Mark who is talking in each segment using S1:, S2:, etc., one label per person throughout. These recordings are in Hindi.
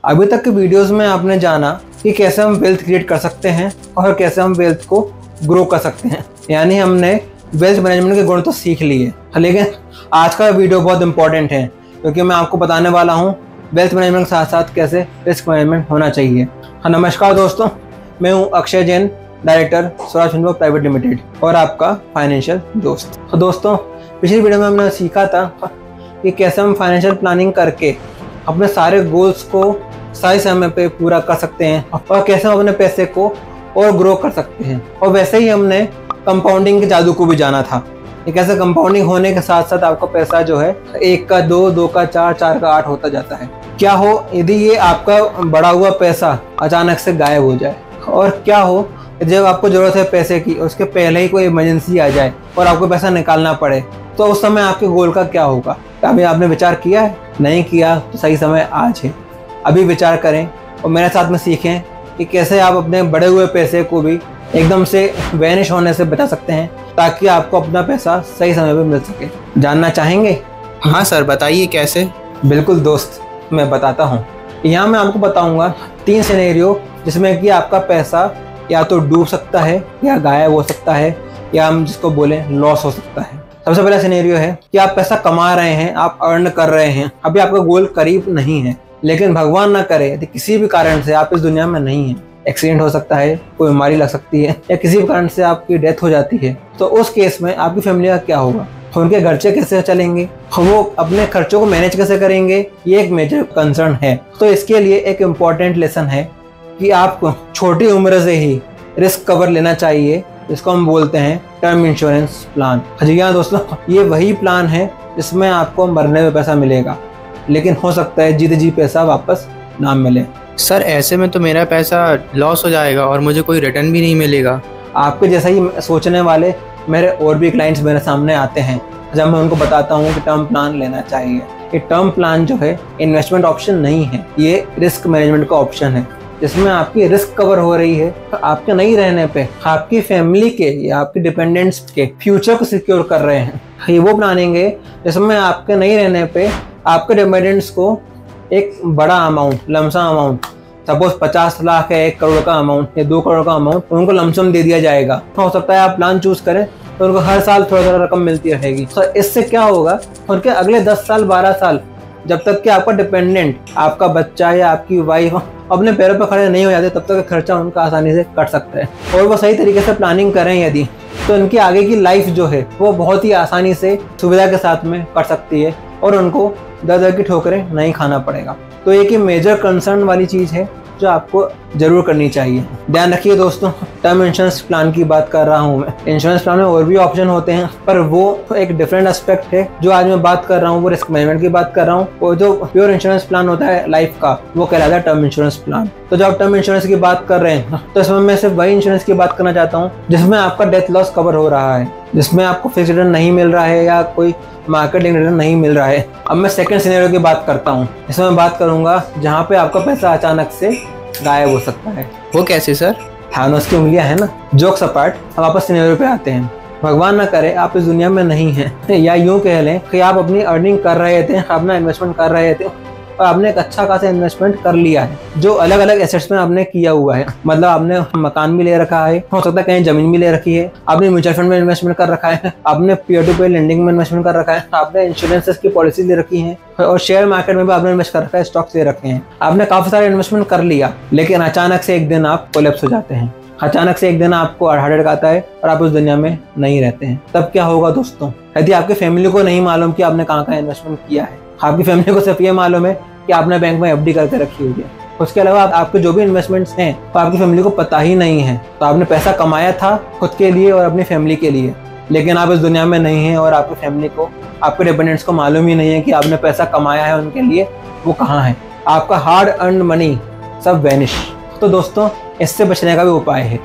S1: अभी तक के वीडियोस में आपने जाना कि कैसे हम वेल्थ क्रिएट कर सकते हैं और कैसे हम वेल्थ को ग्रो कर सकते हैं, यानी हमने वेल्थ मैनेजमेंट के गुण तो सीख लिए। लेकिन आज का वीडियो बहुत इंपॉर्टेंट है क्योंकि मैं आपको बताने वाला हूँ वेल्थ मैनेजमेंट के साथ साथ कैसे रिस्क मैनेजमेंट होना चाहिए। नमस्कार दोस्तों, मैं हूँ Akshay Jain, director Swaraj Fincorp private limited और आपका फाइनेंशियल दोस्त। तो दोस्तों, पिछली वीडियो में हमने सीखा था कि कैसे हम फाइनेंशियल प्लानिंग करके अपने सारे गोल्स को सही समय पे पूरा कर सकते हैं और कैसे हम अपने पैसे को और ग्रो कर सकते हैं। और वैसे ही हमने कंपाउंडिंग के जादू को भी जाना था कि कैसे कंपाउंडिंग होने के साथ साथ आपका पैसा जो है 1 का 2, 2 का 4, 4 का 8 होता जाता है। क्या हो यदि ये आपका बढ़ा हुआ पैसा अचानक से गायब हो जाए, और क्या हो जब आपको जरूरत है पैसे की, उसके पहले ही कोई इमरजेंसी आ जाए और आपको पैसा निकालना पड़े, तो उस समय आपके गोल का क्या होगा? अभी आपने विचार किया है? नहीं किया तो सही समय आज है, अभी विचार करें और मेरे साथ में सीखें कि कैसे आप अपने बढ़े हुए पैसे को भी एकदम से वैनिश होने से बचा सकते हैं ताकि आपको अपना पैसा सही समय पर मिल सके। जानना चाहेंगे?
S2: हाँ सर, बताइए कैसे।
S1: बिल्कुल दोस्त, मैं बताता हूँ। यहाँ मैं आपको बताऊँगा 3 सिनेरियो जिसमें कि आपका पैसा या तो डूब सकता है या गायब हो सकता है या हम जिसको बोले लॉस हो सकता है। सबसे पहला सिनेरियो है कि आप पैसा कमा रहे हैं, आप अर्न कर रहे हैं, अभी आपका गोल करीब नहीं है, लेकिन भगवान ना करे यदि किसी भी कारण से आप इस दुनिया में नहीं है, एक्सीडेंट हो सकता है, कोई बीमारी लग सकती है या किसी भी कारण से आपकी डेथ हो जाती है, तो उस केस में आपकी फैमिली का क्या होगा? उनके खर्चे कैसे चलेंगे? वो अपने खर्चों को मैनेज कैसे करेंगे? ये एक मेजर कंसर्न है। तो इसके लिए एक इम्पॉर्टेंट लेसन है कि आपको छोटी उम्र से ही रिस्क कवर लेना चाहिए, जिसको हम बोलते हैं टर्म इंश्योरेंस प्लान। जी हाँ दोस्तों, ये वही प्लान है जिसमें आपको मरने में पैसा मिलेगा, लेकिन हो सकता है जीते जी पैसा वापस ना मिले।
S2: सर ऐसे में तो मेरा पैसा लॉस हो जाएगा और मुझे कोई रिटर्न भी नहीं मिलेगा।
S1: आपके जैसा ही सोचने वाले मेरे और भी क्लाइंट्स मेरे सामने आते हैं जब मैं उनको बताता हूँ कि टर्म प्लान लेना चाहिए। ये टर्म प्लान जो है इन्वेस्टमेंट ऑप्शन नहीं है, ये रिस्क मैनेजमेंट का ऑप्शन है, जिसमें आपकी रिस्क कवर हो रही है। तो आपके नहीं रहने पे आपकी फैमिली के या आपके डिपेंडेंट्स के फ्यूचर को सिक्योर कर रहे हैं। ये वो प्लानिंग है जिसमें आपके नहीं रहने पे आपके डिपेंडेंट्स को एक बड़ा amount, lump sum amount, suppose 50 lakh है, 1 करोड़ का अमाउंट या 2 करोड़ का अमाउंट उनको लमसम दे दिया जाएगा। हो सकता है आप प्लान चूज करें तो उनको हर साल थोड़ा थोड़ा रकम मिलती रहेगी। तो इससे क्या होगा, उनके अगले 10 साल 12 साल जब तक कि आपका डिपेंडेंट, आपका बच्चा या आपकी वाइफ अपने पैरों पर खड़े नहीं हो जाते, तब तक खर्चा उनका आसानी से कट सकता है। और वो सही तरीके से प्लानिंग करें यदि, तो उनकी आगे की लाइफ जो है वो बहुत ही आसानी से सुविधा के साथ में कट सकती है और उनको दर की ठोकरें नहीं खाना पड़ेगा। तो एक ही मेजर कंसर्न वाली चीज़ है जो आपको जरूर करनी चाहिए। ध्यान रखिए दोस्तों, टर्म इंश्योरेंस प्लान की बात कर रहा हूँ मैं। इंश्योरेंस प्लान में और भी ऑप्शन होते हैं, पर वो एक डिफरेंट एस्पेक्ट है। जो आज मैं बात कर रहा हूँ वो रिस्क मैनेजमेंट की बात कर रहा हूँ। वो जो प्योर इंश्योरेंस प्लान होता है लाइफ का, वो कहलाता है टर्म इंश्योरेंस प्लान। तो जब आप टर्म इंश्योरेंस की बात कर रहे हैं तो इसमें मैं सिर्फ वही इंश्योरेंस की बात करना चाहता हूँ जिसमें आपका डेथ लॉस कवर हो रहा है, जिसमें आपको फिक्स रिटर्न नहीं मिल रहा है या कोई मार्केटिंग रिटर्न नहीं मिल रहा है। अब मैं सेकंड सिनेरियो की बात करता हूँ। इसमें मैं बात करूंगा जहाँ पे आपका पैसा अचानक से गायब हो सकता है।
S2: वो कैसे सर?
S1: थानोस की उंगलियां है ना। जोक्स अपार्ट, अब वापस सिनेरियो पे आते हैं। भगवान ना करे आप इस दुनिया में नहीं हैं, या यूं कह लें कि आप अपनी अर्निंग कर रहे थे, अपना इन्वेस्टमेंट कर रहे थे और आपने एक अच्छा खासा इन्वेस्टमेंट कर लिया है जो अलग अलग एसेट्स में आपने किया हुआ है। मतलब आपने मकान भी ले रखा है, हो सकता है कहीं जमीन भी ले रखी है, आपने म्यूचुअल फंड में इन्वेस्टमेंट कर रखा है, आपने पीयर टू पीयर लेंडिंग में इन्वेस्टमेंट कर रखा है, आपने इंश्योरेंसेस की पॉलिसी ले रखी है और शेयर मार्केट में भी आपने इन्वेस्ट कर रखा है, स्टॉक्स ले रखे हैं। आपने काफी सारे इन्वेस्टमेंट कर लिया, लेकिन अचानक से एक दिन आप कोलैप्स हो जाते हैं। अचानक से एक दिन आपको हार्ट अटैक आता है और आप उस दुनिया में नहीं रहते हैं। तब क्या होगा दोस्तों? यदि आपकी फैमिली को नहीं मालूम कि आपने कहाँ कहाँ इन्वेस्टमेंट किया है, आपकी फैमिली को सिर्फ ये मालूम है कि आपने बैंक में एफडी करके रखी हुई है, उसके अलावा आपके जो भी इन्वेस्टमेंट्स हैं तो आपकी फैमिली को पता ही नहीं है। तो आपने पैसा कमाया था खुद के लिए और अपनी फैमिली के लिए, लेकिन आप इस दुनिया में नहीं हैं और आपकी फैमिली को, आपके डिपेंडेंट्स को मालूम ही नहीं है कि आपने पैसा कमाया है उनके लिए, वो कहाँ है। आपका हार्ड अर्न मनी सब वैनिश। तो दोस्तों, इससे बचने का भी उपाय है।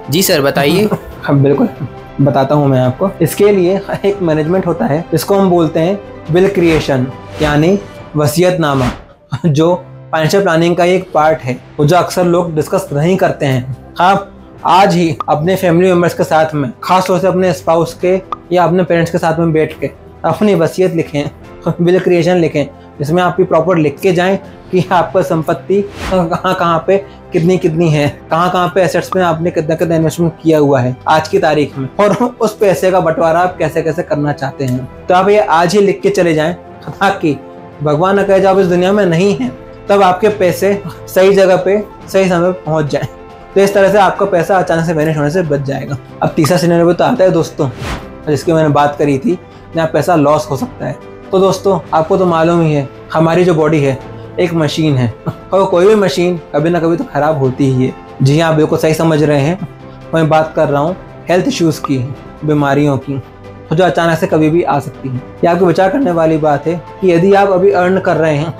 S2: जी सर, बताइए।
S1: हाँ बिल्कुल, बताता हूँ मैं आपको। इसके लिए एक मैनेजमेंट होता है जिसको हम बोलते हैं विल क्रिएशन, यानी वसीयतनामा, जो फाइनेंशियल प्लानिंग का एक पार्ट है, वो जो अक्सर लोग डिस्कस नहीं करते हैं। आप आज ही अपने फैमिली मेम्बर्स के साथ में, खास तौर से अपने स्पाउस के या अपने पेरेंट्स के साथ में बैठ के अपनी वसीयत लिखें, विल क्रिएशन लिखें, जिसमें आप भी प्रॉपर लिख के जाएं कि आपका संपत्ति कहाँ कहाँ पे कितनी कितनी है, कहाँ कहाँ पे एसेट्स में आपने कितना कितना इन्वेस्टमेंट किया हुआ है आज की तारीख में, और उस पैसे का बंटवारा आप कैसे कैसे करना चाहते हैं। तो आप ये आज ही लिख के चले जाएं, ताकि भगवान न कहे जब इस दुनिया में नहीं है तब आपके पैसे सही जगह पे सही समय पे पहुंच जाएं। तो इस तरह से आपका पैसा अचानक से वेनिश होने से बच जाएगा। अब तीसरा सिनेरियो तो आता है दोस्तों, जिसकी मैंने बात करी थी, जहाँ पैसा लॉस हो सकता है। तो दोस्तों आपको तो मालूम ही है, हमारी जो बॉडी है एक मशीन है, और कोई भी मशीन कभी ना कभी तो खराब होती ही है। जी हाँ, आप बिल्कुल सही समझ रहे हैं, मैं बात कर रहा हूँ हेल्थ इश्यूज़ की, बीमारियों की, जो अचानक से कभी भी आ सकती है। ये आपको विचार करने वाली बात है कि यदि आप अभी अर्न कर रहे हैं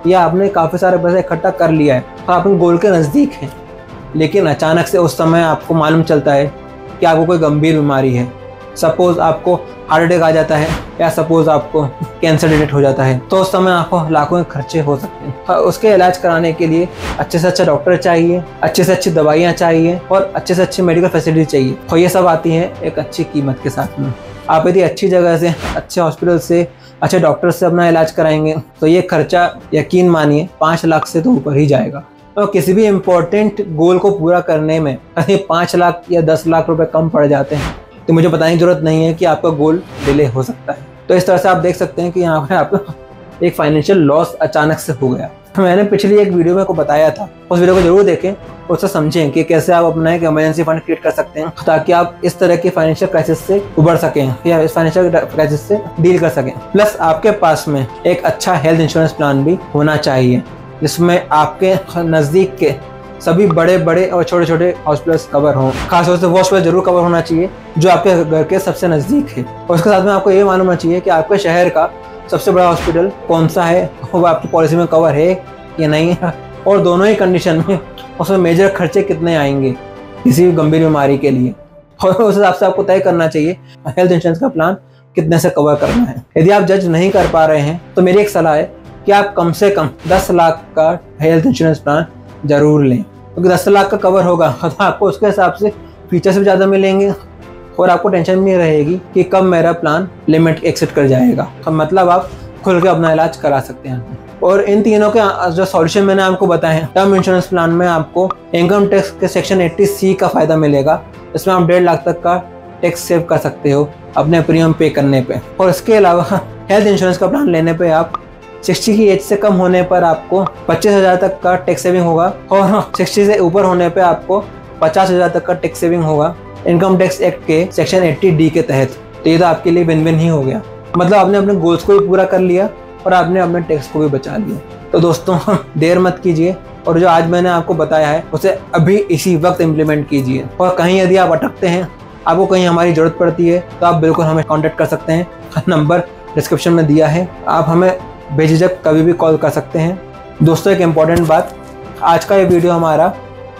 S1: या आपने काफ़ी सारे पैसे इकट्ठा कर लिया है, तो आप अपने गोल के नज़दीक हैं, लेकिन अचानक से उस समय आपको मालूम चलता है कि आपको कोई गंभीर बीमारी है। सपोज़ आपको हार्ट अटैक आ जाता है, या सपोज़ आपको कैंसर डिटेक्ट हो जाता है, तो उस समय आपको लाखों के खर्चे हो सकते हैं। उसके इलाज कराने के लिए अच्छे से अच्छा डॉक्टर चाहिए, अच्छे से अच्छी दवाइयाँ चाहिए, और अच्छे से अच्छी मेडिकल फैसिलिटी चाहिए, और ये सब आती हैं एक अच्छी कीमत के साथ में। आप यदि अच्छी जगह से, अच्छे हॉस्पिटल से, अच्छे डॉक्टर से अपना इलाज कराएंगे तो ये खर्चा यकीन मानिए 5 लाख से तो ऊपर ही जाएगा। और किसी भी इम्पोर्टेंट गोल को पूरा करने में 5 लाख या 10 लाख रुपए कम पड़ जाते हैं, तो मुझे बताने की जरूरत नहीं है कि आपका गोल डिले हो सकता है। तो इस तरह से आप देख सकते हैं कि यहाँ पर आपका एक फाइनेंशियल लॉस अचानक से हो गया। मैंने पिछली एक वीडियो में को बताया था, उस वीडियो को जरूर देखें, उससे समझें कि कैसे आप अपना एक इमरजेंसी फंड क्रिएट कर सकते हैं, ताकि आप इस तरह के फाइनेंशियल क्राइसिस से उबर सकें या इस फाइनेंशियल क्राइसिस से डील कर सकें। प्लस आपके पास में एक अच्छा हेल्थ इंश्योरेंस प्लान भी होना चाहिए, जिसमें आपके नज़दीक के सभी बड़े बड़े और छोटे छोटे हॉस्पिटल्स कवर हों। खासतौर से वो हॉस्पिटल जरूर कवर होना चाहिए जो आपके घर के सबसे नज़दीक है। और उसके साथ में आपको ये मालूम होना चाहिए कि आपके शहर का सबसे बड़ा हॉस्पिटल कौन सा है, वो आपकी पॉलिसी में कवर है या नहीं है, और दोनों ही कंडीशन में उसमें मेजर खर्चे कितने आएंगे किसी भी गंभीर बीमारी के लिए। और उस हिसाब से आपको तय करना चाहिए हेल्थ इंश्योरेंस का प्लान कितने से कवर करना है। यदि आप जज नहीं कर पा रहे हैं तो मेरी एक सलाह है कि आप कम से कम 10 लाख का हेल्थ इंश्योरेंस प्लान जरूर लें, क्योंकि 10 लाख का कवर होगा तो आपको उसके हिसाब से फीचर्स भी ज़्यादा मिलेंगे, और आपको टेंशन नहीं रहेगी कि कब मेरा प्लान लिमिट एक्सिट कर जाएगा। मतलब आप खुल के अपना इलाज करा सकते हैं। और इन तीनों के जो सॉल्यूशन मैंने आपको बताए हैं, टर्म इंश्योरेंस प्लान में आपको इनकम टैक्स के सेक्शन 80C का फायदा मिलेगा, इसमें आप 1.5 लाख तक का टैक्स सेव कर सकते हो अपने प्रीमियम पे करने पे। और इसके अलावा हेल्थ इंश्योरेंस का प्लान लेने पे आप 60 की एज से कम होने पर आपको 25,000 तक का टैक्स सेविंग होगा, और 60 से ऊपर होने पे आपको 50,000 तक का टैक्स सेविंग होगा इनकम टैक्स एक्ट के सेक्शन 80D के तहत। तो ये तो आपके लिए विन विन ही हो गया, मतलब आपने अपने गोल्स को भी पूरा कर लिया और आपने अपने टैक्स को भी बचा लिया। तो दोस्तों देर मत कीजिए, और जो आज मैंने आपको बताया है उसे अभी इसी वक्त इम्प्लीमेंट कीजिए। और कहीं यदि आप अटकते हैं, आपको कहीं हमारी ज़रूरत पड़ती है, तो आप बिल्कुल हमें कांटेक्ट कर सकते हैं, नंबर डिस्क्रिप्शन में दिया है, आप हमें बेझिझक कभी भी कॉल कर सकते हैं। दोस्तों एक इम्पॉर्टेंट बात, आज का ये वीडियो हमारा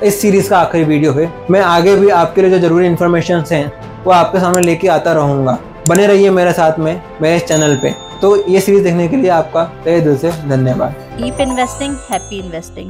S1: इस सीरीज़ का आखिरी वीडियो है। मैं आगे भी आपके लिए जो ज़रूरी इन्फॉर्मेशन हैं वो आपके सामने लेके आता रहूँगा। बने रहिए मेरे साथ में मेरे चैनल पे। तो ये सीरीज़ देखने के लिए आपका तहे दिल से धन्यवाद।
S3: Keep investing, happy investing.